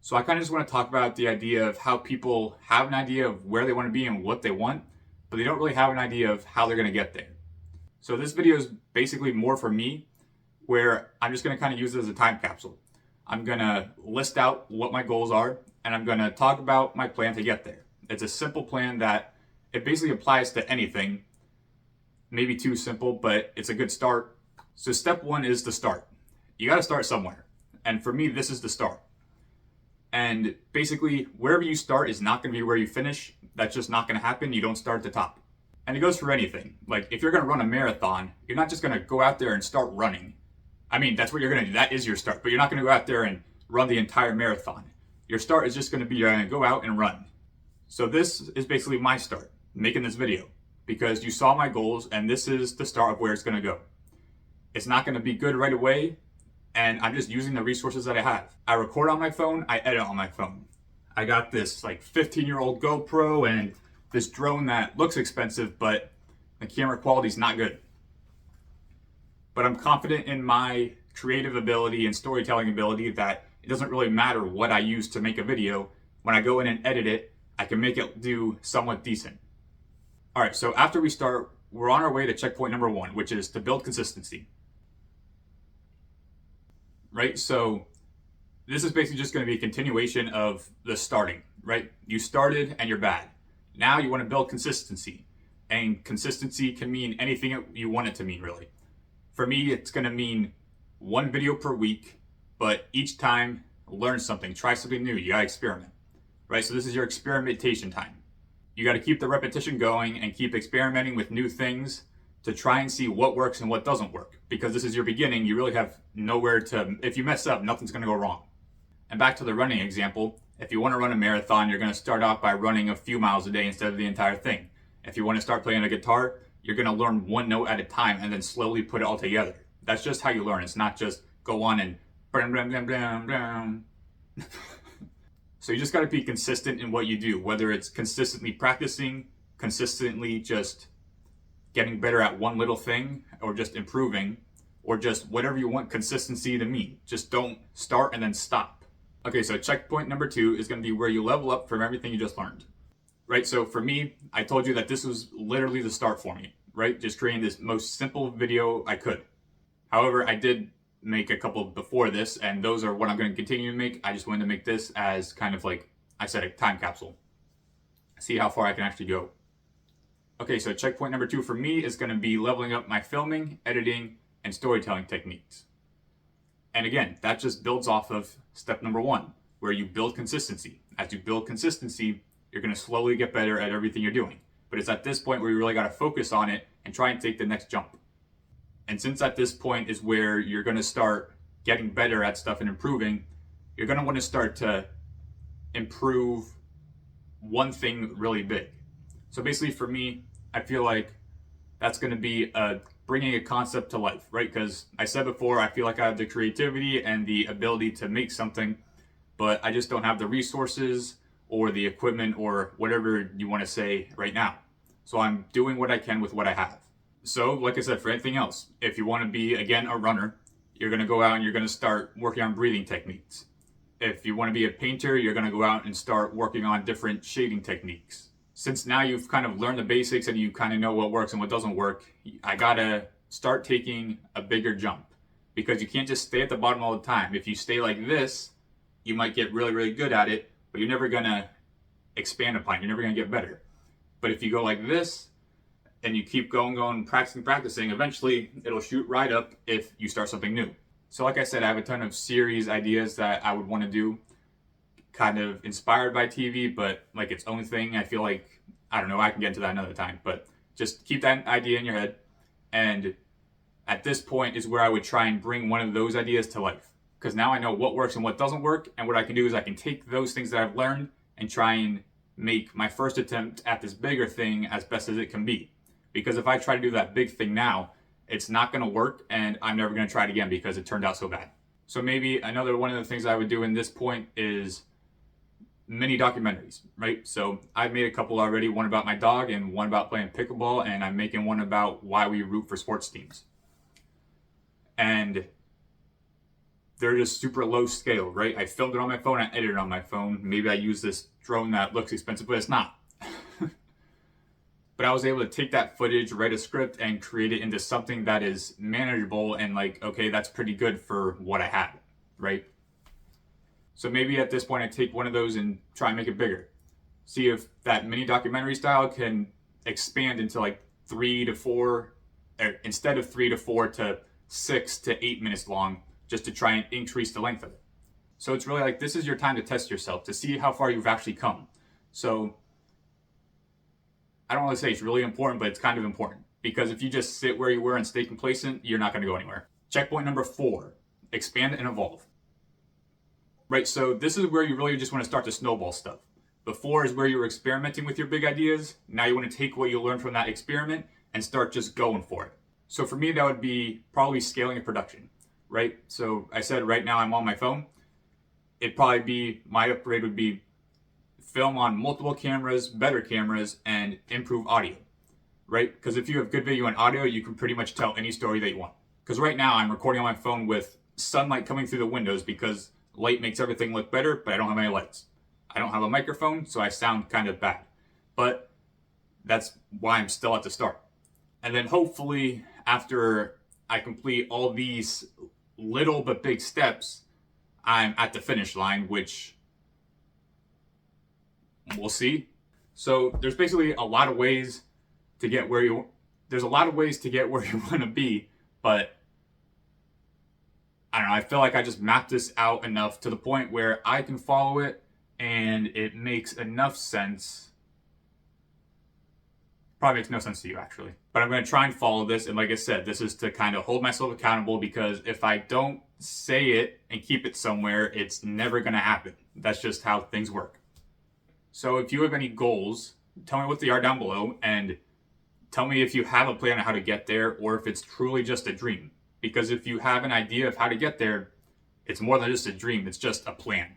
So I kind of just want to talk about the idea of how people have an idea of where they want to be and what they want, but they don't really have an idea of how they're going to get there. So this video is basically more for me, where I'm just going to kind of use it as a time capsule. I'm going to list out what my goals are, and I'm going to talk about my plan to get there. It's a simple plan that it basically applies to anything. Maybe too simple, but it's a good start. So step one is to start. You got to start somewhere. And for me, this is the start. And basically, wherever you start is not going to be where you finish. That's just not going to happen. You don't start at the top. And it goes for anything. Like, if you're going to run a marathon, you're not just going to go out there and start running. I mean, that's what you're going to do. That is your start. But you're not going to go out there and run the entire marathon. Your start is just going to be, you're going to go out and run. So this is basically my start, making this video. Because you saw my goals, and this is the start of where it's going to go. It's not going to be good right away. And I'm just using the resources that I have. I record on my phone, I edit on my phone. I got this like 15-year-old GoPro and this drone that looks expensive, but the camera quality is not good. But I'm confident in my creative ability and storytelling ability that it doesn't really matter what I use to make a video. When I go in and edit it, I can make it do somewhat decent. All right, so after we start, we're on our way to checkpoint number 1, which is to build consistency. Right? So this is basically just going to be a continuation of the starting, right? You started and you're bad. Now you want to build consistency. And consistency can mean anything you want it to mean, really. For me, it's going to mean 1 video per week, but each time learn something, try something new. You got to experiment, right? So this is your experimentation time. You got to keep the repetition going and keep experimenting with new things to try and see what works and what doesn't work. Because this is your beginning, you really have nowhere to, if you mess up, nothing's gonna go wrong. And back to the running example, if you wanna run a marathon, you're gonna start off by running a few miles a day instead of the entire thing. If you wanna start playing a guitar, you're gonna learn 1 note at a time and then slowly put it all together. That's just how you learn. It's not just go on and blam, blam, blam, blam, blam. So you just gotta be consistent in what you do, whether it's consistently practicing, consistently just getting better at one little thing, or just improving, or just whatever you want consistency to mean. Just don't start and then stop. Okay, so checkpoint number 2 is going to be where you level up from everything you just learned. Right, so for me, I told you that this was literally the start for me, right? Just creating this most simple video I could. However, I did make a couple before this, and those are what I'm going to continue to make. I just wanted to make this as kind of like, I said, a time capsule. See how far I can actually go. Okay, so checkpoint number 2 for me is going to be leveling up my filming, editing, and storytelling techniques. And again, that just builds off of step number 1, where you build consistency. As you build consistency, you're going to slowly get better at everything you're doing. But it's at this point where you really got to focus on it and try and take the next jump. And since at this point is where you're going to start getting better at stuff and improving, you're going to want to start to improve one thing really big. So basically for me, I feel like that's going to be bringing a concept to life, right? Because I said before, I feel like I have the creativity and the ability to make something, but I just don't have the resources or the equipment or whatever you want to say right now. So I'm doing what I can with what I have. So like I said, for anything else, if you want to be, again, a runner, you're going to go out and you're going to start working on breathing techniques. If you want to be a painter, you're going to go out and start working on different shading techniques. Since now you've kind of learned the basics and you kind of know what works and what doesn't work, I gotta start taking a bigger jump, because you can't just stay at the bottom all the time. If you stay like this, you might get really, really good at it, but you're never gonna expand upon it. You're never gonna get better. But if you go like this and you keep going, practicing, eventually it'll shoot right up if you start something new. So like I said, I have a ton of series ideas that I would want to do, kind of inspired by TV, but like its own thing. I feel like, I don't know, I can get into that another time, but just keep that idea in your head. And at this point is where I would try and bring one of those ideas to life. Because now I know what works and what doesn't work. And what I can do is I can take those things that I've learned and try and make my first attempt at this bigger thing as best as it can be. Because if I try to do that big thing now, it's not going to work, and I'm never going to try it again because it turned out so bad. So maybe another one of the things I would do in this point is mini documentaries, right? So I've made a couple already, one about my dog and one about playing pickleball, and I'm making one about why we root for sports teams. And they're just super low scale, right? I filmed it on my phone, I edited it on my phone. Maybe I use this drone that looks expensive, but it's not. But I was able to take that footage, write a script, and create it into something that is manageable and like, okay, that's pretty good for what I had, right? So maybe at this point I take one of those and try and make it bigger. See if that mini documentary style can expand into like 3 to 4, or instead of 3 to 4 to 6 to 8 minutes long, just to try and increase the length of it. So it's really like, this is your time to test yourself, to see how far you've actually come. So I don't want to say it's really important, but it's kind of important, because if you just sit where you were and stay complacent, you're not going to go anywhere. Checkpoint number 4, expand and evolve. Right, so this is where you really just want to start to snowball stuff. Before is where you were experimenting with your big ideas. Now you want to take what you learned from that experiment and start just going for it. So for me, that would be probably scaling a production, right? So I said right now I'm on my phone. It'd probably be, my upgrade would be film on multiple cameras, better cameras, and improve audio, right? Because if you have good video and audio, you can pretty much tell any story that you want. Because right now I'm recording on my phone with sunlight coming through the windows because light makes everything look better, but I don't have any lights. I don't have a microphone, so I sound kind of bad. But that's why I'm still at the start. And then hopefully after I complete all these little but big steps, I'm at the finish line, which we'll see. So there's basically a lot of ways to get where you want to be, but I don't know, I feel like I just mapped this out enough to the point where I can follow it and it makes enough sense. Probably makes no sense to you, actually. But I'm going to try and follow this, and like I said, this is to kind of hold myself accountable, because if I don't say it and keep it somewhere, it's never going to happen. That's just how things work. So if you have any goals, tell me what they are down below, and tell me if you have a plan on how to get there, or if it's truly just a dream. Because if you have an idea of how to get there, it's more than just a dream, it's just a plan.